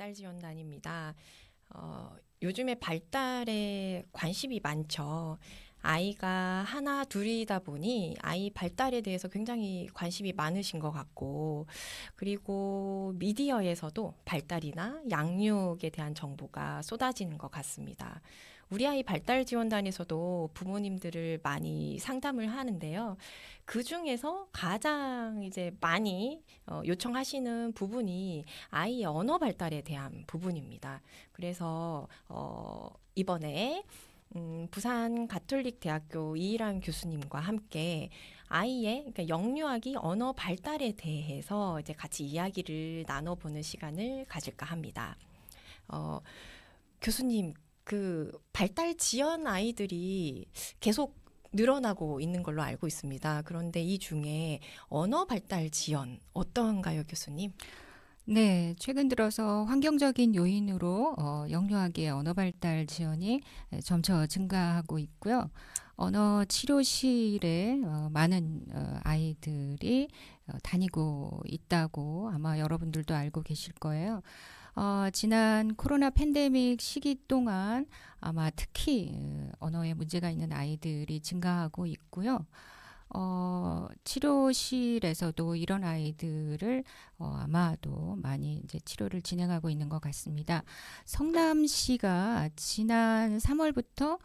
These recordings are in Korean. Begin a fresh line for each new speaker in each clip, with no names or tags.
발달지원단입니다. 요즘에 발달에 관심이 많죠. 아이가 하나, 둘이다 보니 아이 발달에 대해서 굉장히 관심이 많으신 것 같고, 그리고 미디어에서도 발달이나 양육에 대한 정보가 쏟아지는 것 같습니다. 우리 아이 발달지원단에서도 부모님들을 많이 상담을 하는데요. 그 중에서 가장 이제 많이 요청하시는 부분이 아이의 언어 발달에 대한 부분입니다. 그래서 이번에 부산 가톨릭 대학교 이일환 교수님과 함께 아이의 그러니까 영유아기 언어 발달에 대해서 이제 같이 이야기를 나눠보는 시간을 가질까 합니다. 교수님, 그 발달 지연 아이들이 계속 늘어나고 있는 걸로 알고 있습니다. 그런데 이 중에 언어 발달 지연 어떤가요, 교수님?
네, 최근 들어서 환경적인 요인으로 영유아기의 언어 발달 지연이 점차 증가하고 있고요. 언어 치료실에 많은 아이들이 다니고 있다고 아마 여러분들도 알고 계실 거예요. 지난 코로나 팬데믹 시기 동안 아마 특히 언어에 문제가 있는 아이들이 증가하고 있고요. 치료실에서도 이런 아이들을 아마도 많이 이제 치료를 진행하고 있는 것 같습니다. 성남시가 지난 3월부터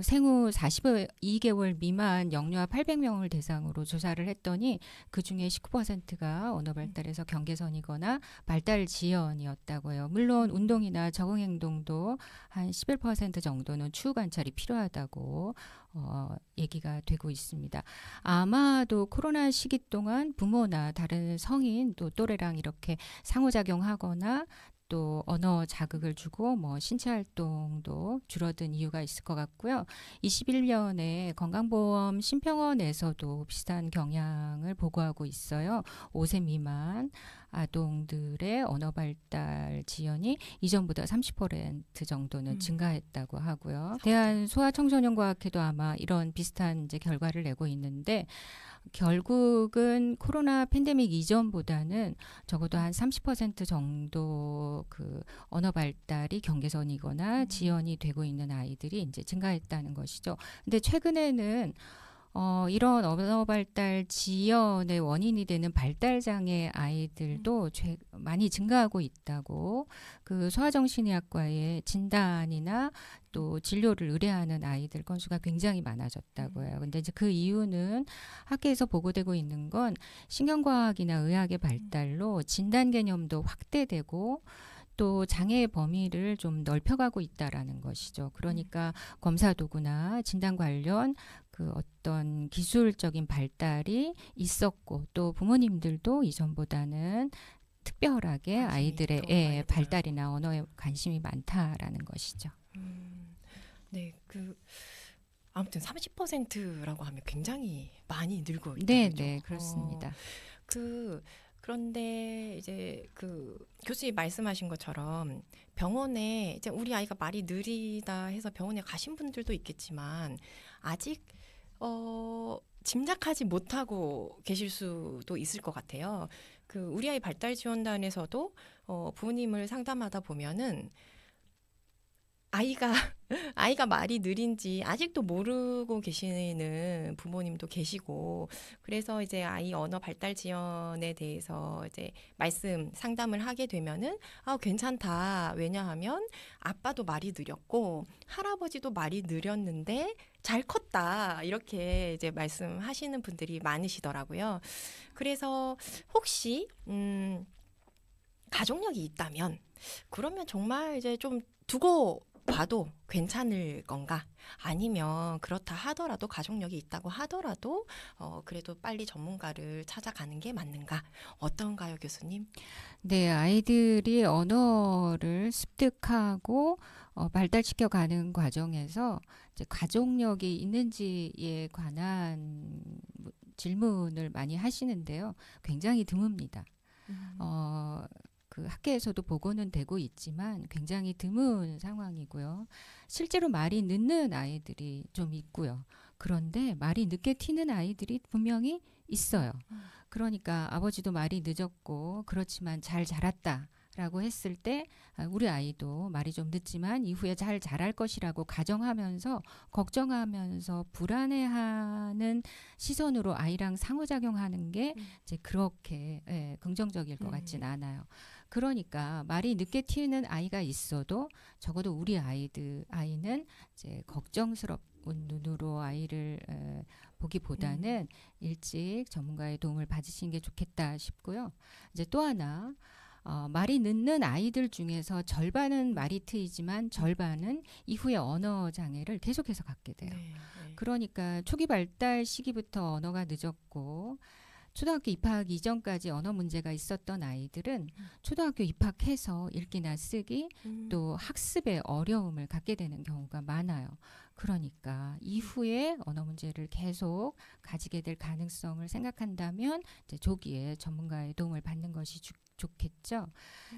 생후 42개월 미만 영유아 800명을 대상으로 조사를 했더니 그중에 19%가 언어 발달에서 경계선이거나 발달 지연이었다고 해요. 물론 운동이나 적응 행동도 한 11% 정도는 추후 관찰이 필요하다고 얘기가 되고 있습니다. 아마도 코로나 시기 동안 부모나 다른 성인 또 또래랑 이렇게 상호작용하거나 또 언어 자극을 주고 신체 활동도 줄어든 이유가 있을 것 같고요. 21년에 건강보험 심평원에서도 비슷한 경향을 보고하고 있어요. 5세 미만 아동들의 언어 발달 지연이 이전보다 30% 정도는 증가했다고 하고요. 대한소아청소년과학회도 아마 이런 비슷한 이제 결과를 내고 있는데 결국은 코로나 팬데믹 이전보다는 적어도 한 30% 정도 그 언어 발달이 경계선이거나 지연이 되고 있는 아이들이 이제 증가했다는 것이죠. 근데 최근에는 이런 언어 발달 지연의 원인이 되는 발달 장애 아이들도 많이 증가하고 있다고 그 소아정신의학과의 진단이나 또 진료를 의뢰하는 아이들 건수가 굉장히 많아졌다고 해요. 근데 이제 그 이유는 학계에서 보고되고 있는 건 신경과학이나 의학의 발달로 진단 개념도 확대되고 또 장애의 범위를 좀 넓혀가고 있다라는 것이죠. 그러니까 검사 도구나 진단 관련 그 어떤 기술적인 발달이 있었고 또 부모님들도 이전보다는 특별하게 아이들의 발달이나 언어에 관심이 많다라는 것이죠.
네, 아무튼 30%라고 하면 굉장히 많이 늘고 있다.
네,
그죠?
네, 그렇습니다.
그런데 이제 그 교수님 말씀하신 것처럼 병원에 이제 우리 아이가 말이 느리다 해서 병원에 가신 분들도 있겠지만 아직 짐작하지 못하고 계실 수도 있을 것 같아요. 그 우리 아이 발달 지원단에서도 부모님을 상담하다 보면은 아이가 말이 느린지 아직도 모르고 계시는 부모님도 계시고, 그래서 이제 아이 언어 발달 지연에 대해서 이제 상담을 하게 되면은, 괜찮다. 왜냐하면 아빠도 말이 느렸고, 할아버지도 말이 느렸는데 잘 컸다. 이렇게 이제 말씀하시는 분들이 많으시더라고요. 그래서 혹시, 가족력이 있다면, 그러면 정말 이제 좀 두고 봐도 괜찮을 건가? 아니면 그렇다 하더라도 가족력이 있다고 하더라도 그래도 빨리 전문가를 찾아가는 게 맞는가? 어떤가요, 교수님?
네, 아이들이 언어를 습득하고 발달시켜 가는 과정에서 이제 가족력이 있는지에 관한 질문을 많이 하시는데요. 굉장히 드뭅니다. 그 학계에서도 보고는 되고 있지만 굉장히 드문 상황이고요. 실제로 말이 늦는 아이들이 좀 있고요. 그런데 말이 늦게 튀는 아이들이 분명히 있어요. 그러니까 아버지도 말이 늦었고 그렇지만 잘 자랐다라는 라고 했을 때 우리 아이도 말이 좀 늦지만 이후에 잘 자랄 것이라고 가정하면서 걱정하면서 불안해하는 시선으로 아이랑 상호작용하는 게 이제 그렇게 긍정적일 것 같진 않아요. 그러니까 말이 늦게 튀는 아이가 있어도 적어도 우리 아이는 이제 걱정스럽은 눈으로 아이를 보기보다는 일찍 전문가의 도움을 받으시는 게 좋겠다 싶고요. 이제 또 하나 말이 늦는 아이들 중에서 절반은 말이 트이지만 절반은 이후에 언어 장애를 계속해서 갖게 돼요.
네.
그러니까 초기 발달 시기부터 언어가 늦었고 초등학교 입학 이전까지 언어 문제가 있었던 아이들은 초등학교 입학해서 읽기나 쓰기 또 학습에 어려움을 갖게 되는 경우가 많아요. 그러니까 이후에 언어 문제를 계속 가지게 될 가능성을 생각한다면 이제 조기에 전문가의 도움을 받는 것이 좋겠죠.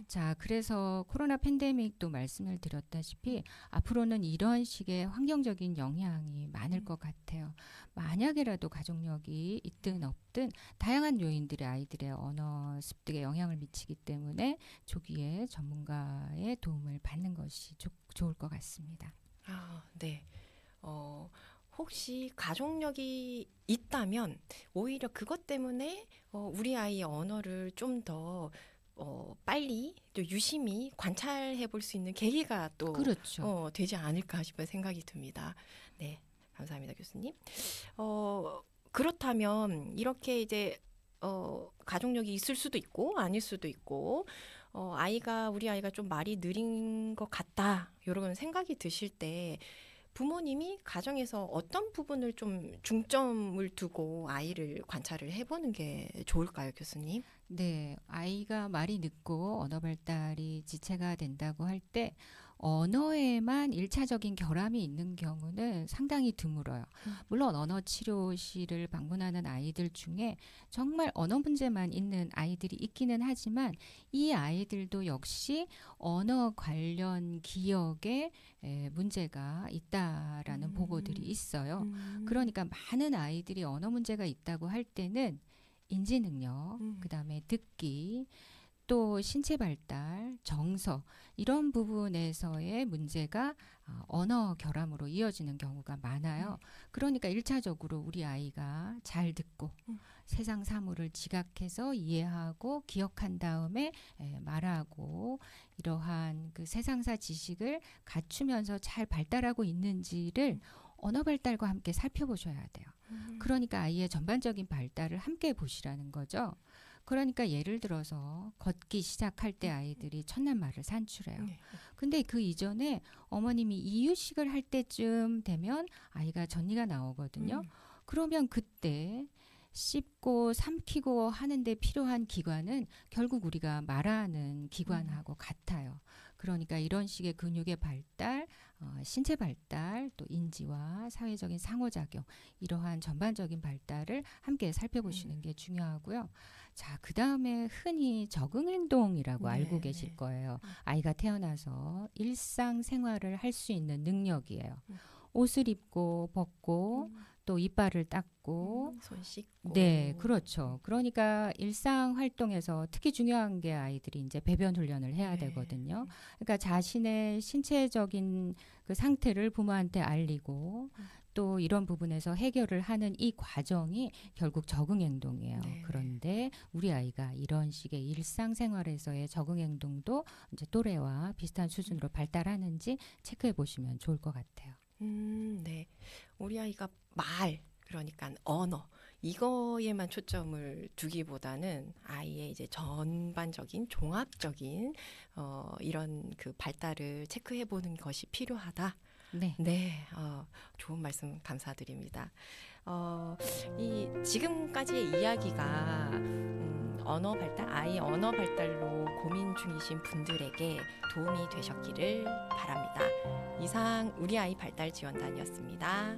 자, 그래서 코로나 팬데믹도 말씀을 드렸다시피 앞으로는 이런 식의 환경적인 영향이 많을 것 같아요. 만약에라도 가족력이 있든 없든 다양한 요인들이 아이들의 언어 습득에 영향을 미치기 때문에 조기에 전문가의 도움을 받는 것이 좋을 것 같습니다.
네. 혹시 가족력이 있다면 오히려 그것 때문에 우리 아이의 언어를 좀 더 빨리 또 유심히 관찰해 볼 수 있는 계기가 또
그렇죠.
되지 않을까 싶은 생각이 듭니다. 네, 감사합니다, 교수님. 그렇다면 이렇게 이제 가족력이 있을 수도 있고 아닐 수도 있고 우리 아이가 좀 말이 느린 것 같다 이런 생각이 드실 때 부모님이 가정에서 어떤 부분을 좀 중점을 두고 아이를 관찰을 해보는 게 좋을까요, 교수님?
네, 아이가 말이 늦고 언어 발달이 지체가 된다고 할 때 언어에만 일차적인 결함이 있는 경우는 상당히 드물어요. 물론 언어 치료실을 방문하는 아이들 중에 정말 언어 문제만 있는 아이들이 있기는 하지만 이 아이들도 역시 언어 관련 기억에 문제가 있다라는 보고들이 있어요. 그러니까 많은 아이들이 언어 문제가 있다고 할 때는 인지 능력, 그다음에 듣기, 또 신체 발달, 정서 이런 부분에서의 문제가 언어 결함으로 이어지는 경우가 많아요. 그러니까 1차적으로 우리 아이가 잘 듣고 세상 사물을 지각해서 이해하고 기억한 다음에 말하고 이러한 그 세상사 지식을 갖추면서 잘 발달하고 있는지를 언어 발달과 함께 살펴보셔야 돼요. 그러니까 아이의 전반적인 발달을 함께 보시라는 거죠. 그러니까 예를 들어서 걷기 시작할 때 아이들이 첫날 말을 산출해요. 근데 그 이전에 어머님이 이유식을 할 때쯤 되면 아이가 전이가 나오거든요. 그러면 그때 씹고 삼키고 하는데 필요한 기관은 결국 우리가 말하는 기관하고 같아요. 그러니까 이런 식의 근육의 발달, 신체 발달, 또 인지와 사회적인 상호작용 이러한 전반적인 발달을 함께 살펴보시는 게 중요하고요. 자, 그 다음에 흔히 적응행동이라고 알고 계실 거예요. 아이가 태어나서 일상생활을 할 수 있는 능력이에요. 옷을 입고 벗고 또 이빨을 닦고
손 씻고.
네, 그렇죠. 그러니까 일상 활동에서 특히 중요한 게 아이들이 이제 배변 훈련을 해야 되거든요. 그러니까 자신의 신체적인 그 상태를 부모한테 알리고 또 이런 부분에서 해결을 하는 이 과정이 결국 적응 행동이에요. 그런데 우리 아이가 이런 식의 일상생활에서의 적응 행동도 이제 또래와 비슷한 수준으로 발달하는지 체크해 보시면 좋을 것 같아요.
네. 우리 아이가 그러니까 언어 이거에만 초점을 두기보다는 아이의 이제 전반적인 종합적인 이런 그 발달을 체크해 보는 것이 필요하다. 네, 좋은 말씀 감사드립니다. 지금까지의 이야기가 언어 발달, 아이 언어 발달로 고민 중이신 분들에게 도움이 되셨기를 바랍니다. 이상 우리 아이 발달 지원단이었습니다.